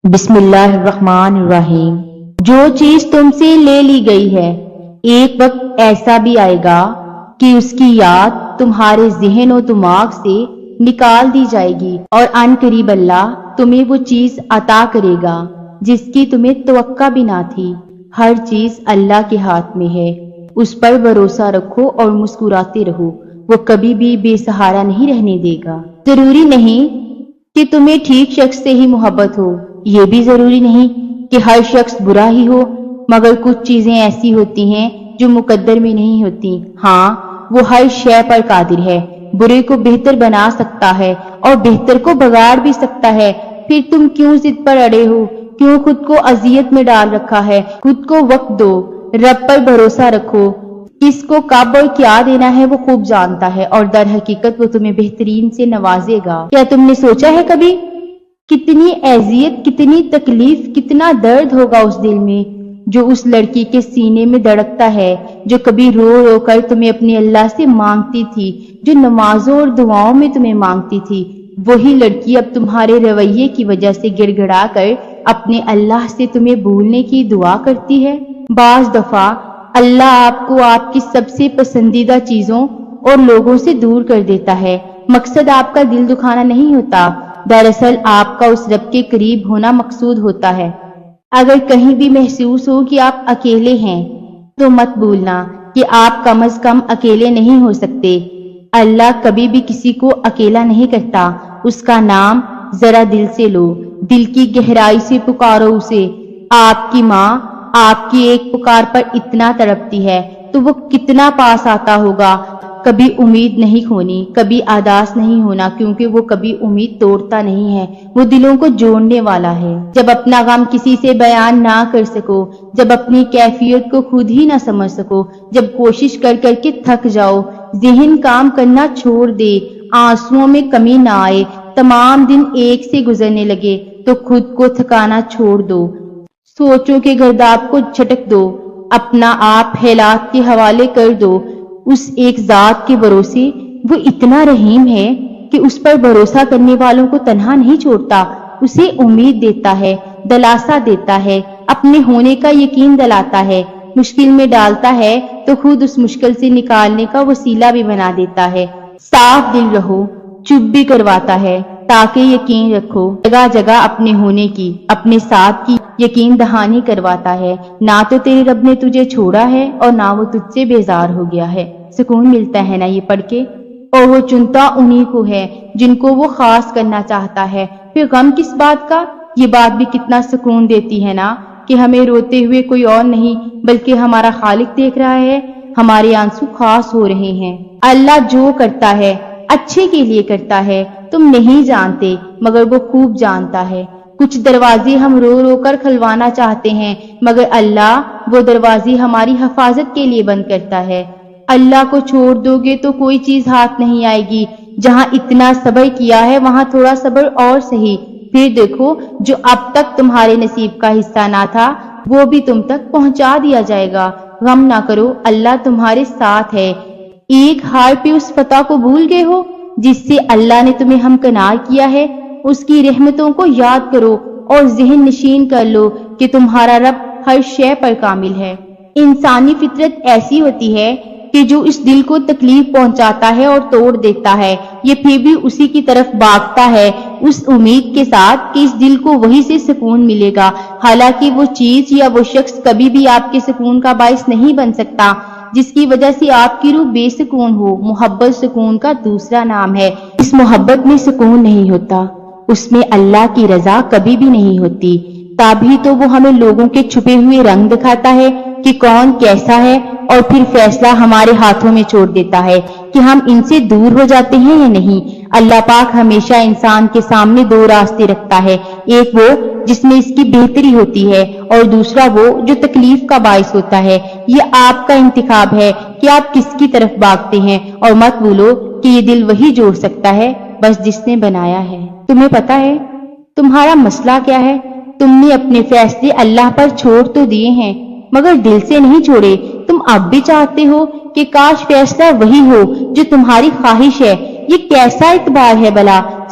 بسم اللہ الرحمن الرحیم۔ جو چیز تم سے لے لی گئی ہے، ایک وقت ایسا بھی آئے گا کہ اس کی یاد تمہارے ذہن و دماغ سے نکال دی جائے گی، اور ان قریب اللہ تمہیں وہ چیز عطا کرے گا جس کی تمہیں توقع بھی نہ تھی۔ ہر چیز اللہ کے ہاتھ میں ہے، اس پر بھروسہ رکھو اور مسکراتے رہو، وہ کبھی بھی بے سہارا نہیں رہنے دے گا۔ ضروری نہیں کہ تمہیں ٹھیک شخص سے ہی محبت ہو، یہ بھی ضروری نہیں کہ ہر شخص برا ہی ہو، مگر کچھ چیزیں ایسی ہوتی ہیں جو مقدر میں نہیں ہوتی۔ ہاں، وہ ہر شے پر قادر ہے، برے کو بہتر بنا سکتا ہے اور بہتر کو بگاڑ بھی سکتا ہے۔ پھر تم کیوں ضد پر اڑے ہو؟ کیوں خود کو اذیت میں ڈال رکھا ہے؟ خود کو وقت دو، رب پر بھروسہ رکھو، کس کو کب اور کیا دینا ہے وہ خوب جانتا ہے، اور در حقیقت وہ تمہیں بہترین سے نوازے گا۔ کیا تم نے سوچا ہے کبھی کتنی اذیت، کتنی تکلیف، کتنا درد ہوگا اس دل میں جو اس لڑکی کے سینے میں دھڑکتا ہے، جو کبھی رو رو کر تمہیں اپنے اللہ سے مانگتی تھی، جو نمازوں اور دعاؤں میں تمہیں مانگتی تھی۔ وہی لڑکی اب تمہارے رویے کی وجہ سے گڑ گڑا کر اپنے اللہ سے تمہیں بھولنے کی دعا کرتی ہے۔ بعض دفعہ اللہ آپ کو آپ کی سب سے پسندیدہ چیزوں اور لوگوں سے دور کر دیتا ہے۔ مقصد آپ کا دل دکھانا نہیں ہوتا، دراصل آپ کا اس رب کے قریب ہونا مقصود ہوتا ہے۔ اگر کہیں بھی محسوس ہو کہ آپ اکیلے ہیں تو مت بھولنا کہ آپ کم از کم اکیلے نہیں ہو سکتے۔ اللہ کبھی بھی کسی کو اکیلا نہیں کرتا۔ اس کا نام ذرا دل سے لو، دل کی گہرائی سے پکارو اسے۔ آپ کی ماں آپ کی ایک پکار پر اتنا تڑپتی ہے تو وہ کتنا پاس آتا ہوگا۔ کبھی امید نہیں کھونی، کبھی اداس نہیں ہونا، کیونکہ وہ کبھی امید توڑتا نہیں ہے، وہ دلوں کو جوڑنے والا ہے۔ جب اپنا غم کسی سے بیان نہ کر سکو، جب اپنی کیفیت کو خود ہی نہ سمجھ سکو، جب کوشش کر کر کے تھک جاؤ، ذہن کام کرنا چھوڑ دے، آنسوؤں میں کمی نہ آئے، تمام دن ایک سے گزرنے لگے، تو خود کو تھکانا چھوڑ دو، سوچوں کے گرداب کو جھٹک دو، اپنا آپ حالات کے حوالے کر دو اس ایک ذات کے بھروسے۔ وہ اتنا رحیم ہے کہ اس پر بھروسہ کرنے والوں کو تنہا نہیں چھوڑتا، اسے امید دیتا ہے، دلاسا دیتا ہے، اپنے ہونے کا یقین دلاتا ہے، مشکل میں ڈالتا ہے تو خود اس مشکل سے نکالنے کا وسیلہ بھی بنا دیتا ہے۔ صاف دل رہو، چپ بھی کرواتا ہے تاکہ یقین رکھو، جگہ جگہ اپنے ہونے کی، اپنے ساتھ کی یقین دہانی کرواتا ہے۔ نہ تو تیرے رب نے تجھے چھوڑا ہے اور نہ وہ تجھ سے بیزار ہو گیا ہے۔ سکون ملتا ہے نا یہ پڑھ کے؟ اور وہ چنتا انہی کو ہے جن کو وہ خاص کرنا چاہتا ہے۔ پھر غم کس بات کا؟ یہ بات بھی کتنا سکون دیتی ہے نا کہ ہمیں روتے ہوئے کوئی اور نہیں بلکہ ہمارا خالق دیکھ رہا ہے، ہمارے آنسو خاص ہو رہے ہیں۔ اللہ جو کرتا ہے اچھے کے لیے کرتا ہے، تم نہیں جانتے مگر وہ خوب جانتا ہے۔ کچھ دروازے ہم رو رو کر کھلوانا چاہتے ہیں مگر اللہ وہ دروازے ہماری حفاظت کے لیے بند کرتا ہے۔ اللہ کو چھوڑ دو گے تو کوئی چیز ہاتھ نہیں آئے گی۔ جہاں اتنا صبر کیا ہے وہاں تھوڑا صبر اور سہی، پھر دیکھو جو اب تک تمہارے نصیب کا حصہ نہ تھا وہ بھی تم تک پہنچا دیا جائے گا۔ غم نہ کرو، اللہ تمہارے ساتھ ہے۔ ایک ہار پہ اس فتح کو بھول گئے ہو جس سے اللہ نے تمہیں ہمکنار کیا ہے؟ اس کی رحمتوں کو یاد کرو اور ذہن نشین کر لو کہ تمہارا رب ہر شے پر کامل ہے۔ انسانی فطرت ایسی ہوتی ہے کہ جو اس دل کو تکلیف پہنچاتا ہے اور توڑ دیتا ہے، یہ پھر بھی اسی کی طرف بھاگتا ہے، اس امید کے ساتھ کہ اس دل کو وہی سے سکون ملے گا، حالانکہ وہ چیز یا وہ شخص کبھی بھی آپ کے سکون کا باعث نہیں بن سکتا۔ جس کی وجہ سے آپ کی روح بے سکون ہو، محبت سکون کا دوسرا نام ہے۔ اس محبت میں سکون نہیں ہوتا، اس میں اللہ کی رضا کبھی بھی نہیں ہوتی۔ تبھی تو وہ ہمیں لوگوں کے چھپے ہوئے رنگ دکھاتا ہے کہ کون کیسا ہے، اور پھر فیصلہ ہمارے ہاتھوں میں چھوڑ دیتا ہے کہ ہم ان سے دور ہو جاتے ہیں یا نہیں۔ اللہ پاک ہمیشہ انسان کے سامنے دو راستے رکھتا ہے، ایک وہ جس میں اس کی بہتری ہوتی ہے اور دوسرا وہ جو تکلیف کا باعث ہوتا ہے۔ یہ آپ کا انتخاب ہے کہ آپ کس کی طرف بھاگتے ہیں، اور مت بھولو کہ یہ دل وہی جوڑ سکتا ہے بس جس نے بنایا ہے۔ تمہیں پتا ہے تمہارا مسئلہ کیا ہے؟ تم نے اپنے فیصلے اللہ پر چھوڑ تو دیے ہیں مگر دل سے نہیں چھوڑے۔ تم اب بھی چاہتے ہو کہ کاش فیصلہ وہی ہو جو تمہاری خواہش ہے۔ یہ کیسا اعتبار ہے بلا؟